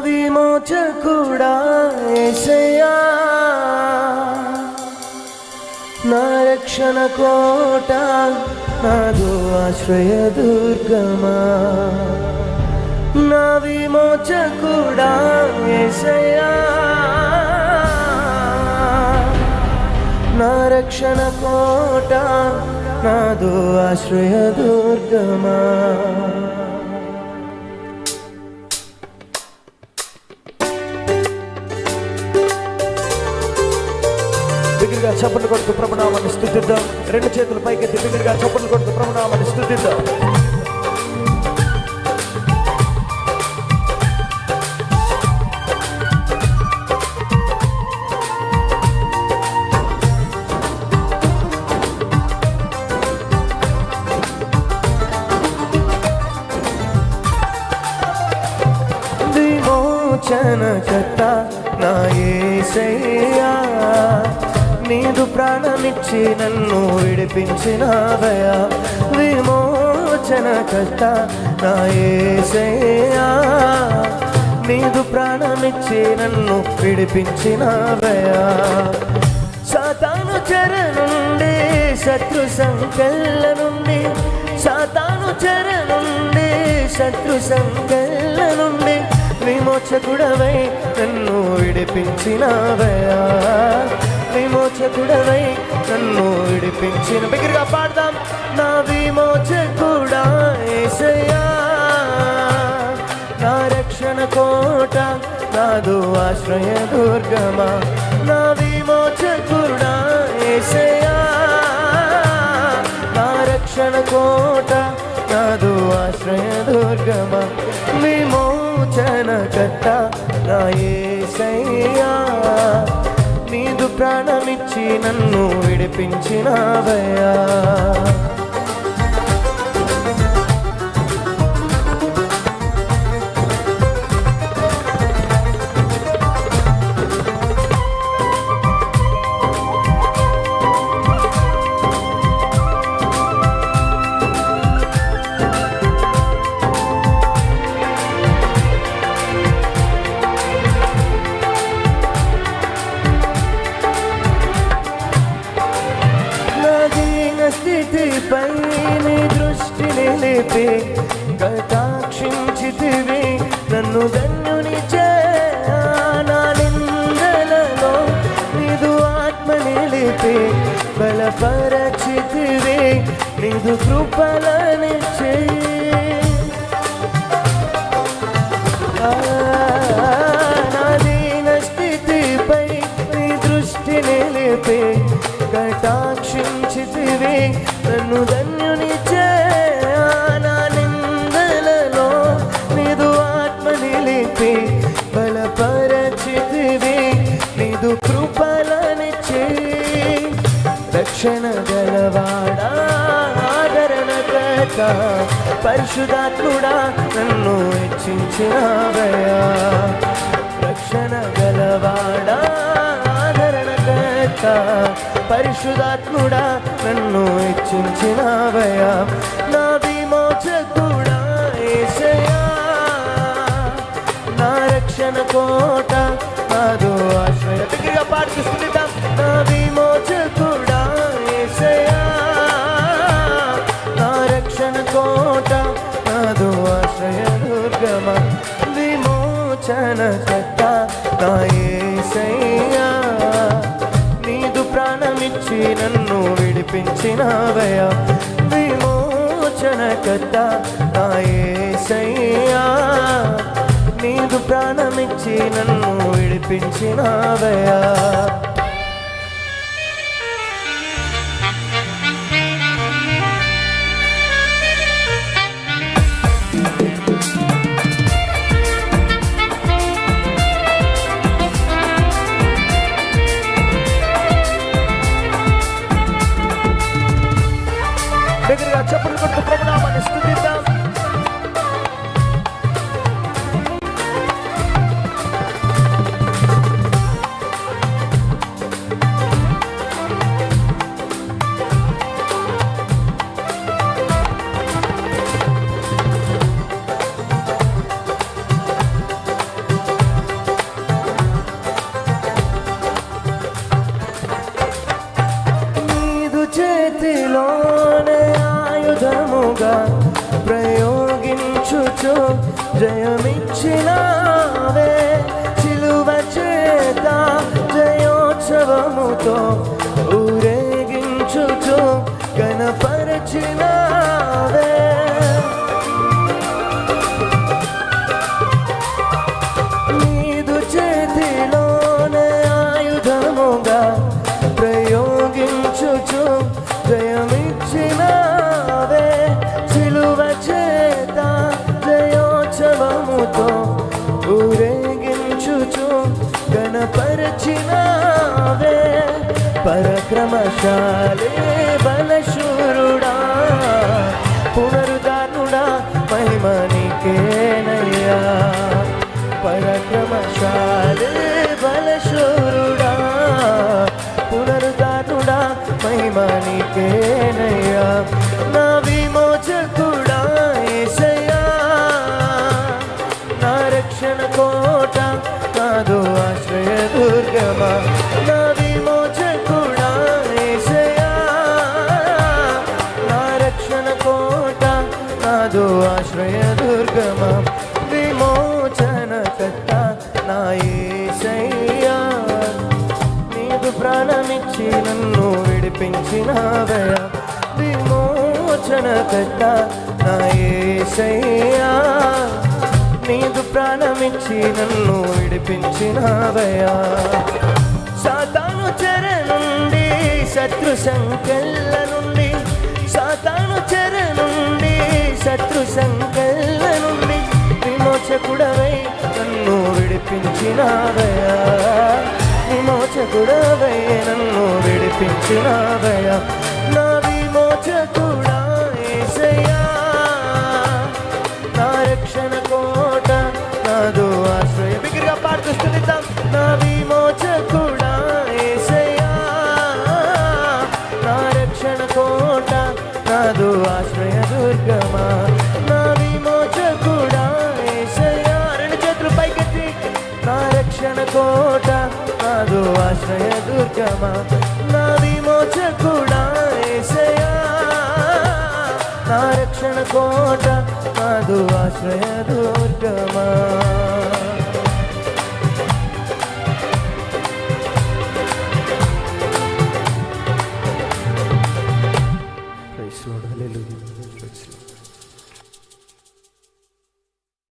విమోచకుడా యేసయ్యా, నా రక్షణ కోట, నాదు ఆశ్రయదుర్గమా. నా విమోచకుడా యేసయ్యా, నా రక్షణ కోట, నాదు ఆశ్రయదుర్గమా. బిగ్గరగా చప్పట్లు కొడుతూ ప్రభునామాన్ని స్తుతిద్దాం. రెండు చేతులు పైకెత్తి బిగ్గరగా చప్పట్లు కొడుతూ ప్రభునామాన్ని స్తుతిద్దాం. విమోచనకర్త నా యేసయ్యా, నీదు ప్రాణమిచ్చి నన్ను విడిపించినావయ్యా. విమోచనకర్త నా యేసయ్యా, నీదు ప్రాణమిచ్చి నన్ను విడిపించినావయ్యా. సాతాను చెర నుండి, శత్రు సంకెళ్ళ నుండి, సాతాను చెర నుండి, శత్రు సంకెళ్ళ నుండి విమోచకుడవై నన్ను విడిపించినావయ్యా. విమోచకుడవై నన్ను విడిపించిన. బిగ్గరగా పాడదాం. నా విమోచకుడా యేసయ్యా, నా రక్షణ కోట, నాదు ఆశ్రయదుర్గమా. నా విమోచకుడా యేసయ్యా, నా రక్షణ కోట, నాదు ఆశ్రయదుర్గమా. విమోచనకర్త నా యేసయ్యా, నీదు ప్రాణమిచ్చి నన్ను విడిపించినావయ్యా. స్థితిపై నీ దృష్టి నిలిపి కటాక్షించితివి నన్ను, ధన్యుని చేయ. నా నిందలలో నీదు ఆత్మ నిలిపి బలపరచితివి, నీదు కృపలనిచ్చి. నా దీన స్థితిపై నీ దృష్టి నిలిపి కటాక్షించితివి నన్ను, ధన్యుని చేయ. నా నిందలలో నీదు ఆత్మ నిలిపి బలపరచితివి, నీదు కృపలనిచ్చి. రక్షణ గలవాడా, ఆదరణకర్త, పరిశుద్ధాత్ముడా నన్ను హెచ్చించినావయ్యా. రక్షణ గలవాడా, ఆదరణకర్త, పరిశుద్ధాత్ముడా నన్ను హెచ్చించినావయ్యా. నా విమోచకుడా యేసయ్యా, నా రక్షణ కోట, నాదు ఆశ్రయ. బిగ్గరగా పాడుతూ స్తుతిద్దాం. నా విమోచకుడా యేసయ్యా, నా రక్షణ కోట, నాదు ఆశ్రయదుర్గమా. విమోచనకర్త నా యేసయ్యా, నీదు ప్రాణమిచ్చి నన్ను విడిపించినావయ్యా. విమోచనకర్త నా యేసయ్యా, నీదు ప్రాణమిచ్చి నన్ను విడిపించినావయ్యా. దగ్గరగా చప్పట్లు కొట్టు ప్రభునామాన్ని స్తుతిద్దాం. ఆయుధముగా ప్రయోగించుచు జయమిచ్చినావే. సిలువ చేత జయోత్సవముతో ఊరేగించుచు కనపరచినావే. నీదు చేతిలోనే ఆయుధముగా ప్రయోగించుచు జయమిచ్చినావే. సిలువ చేత జయోత్సవముతో ఊరేగించుచు గణపరచినావే. పరక్రమశాలి బలశూరుడా పునరుద్ధానుడా మహిమ నీకేనయ్యా. పరక్రమశాలి బలశూరుడా పునరుద్ధానుడా మహిమ నీకేనయ్యా. నా విమోచకుడా యేసయ్యా, నా రక్షణ కోట నాదు ఆశ్రయ దుర్గమా. నా విమోచకుడా యేసయ్యా, నా రక్షణ కోట నాదు ఆశ్రయ దుర్గమా. విమోచన కర్త నా యేసయ్యా, నీదు ప్రాణమిచ్చి నన్ను విడిపించినావయ్యా. విమోచన కర్త నా యేసయ్యా, నీదు ప్రాణమిచ్చి నన్ను విడిపించినావయ్యా. సాతాను చెర నుండి శత్రు సంకెళ్ళ నుండి, సాతాను చెర నుండి శత్రు సంకెళ్ళ నుండి విమోచకుడవై నన్ను విడిపించినావయ్యా. విమోచకుడవై నన్ను విడిపించినావయ్యా. నా విమోచకుడా యేసయ్యా, నా రక్షణ కోట నాదు ఆశ్రయ. బిగ్గరగా పాడుతూ స్తుతిద్దాం. నా విమోచకుడా యేసయ్యా, నా రక్షణ కోట నాదు ఆశ్రయ దుర్గమా. నా విమోచకుడా యేసయ్యా, రెండు చేతులు పైకెత్తి. నా రక్షణ కోట నాదు ఆశ్రయ దుర్గమా. నా విమోచకుడా యేసయ్యా, నా రక్షణ కోట నాదు ఆశ్రయ దుర్గమా. ప్రైజ్ లార్డ్, హల్లెలూయా.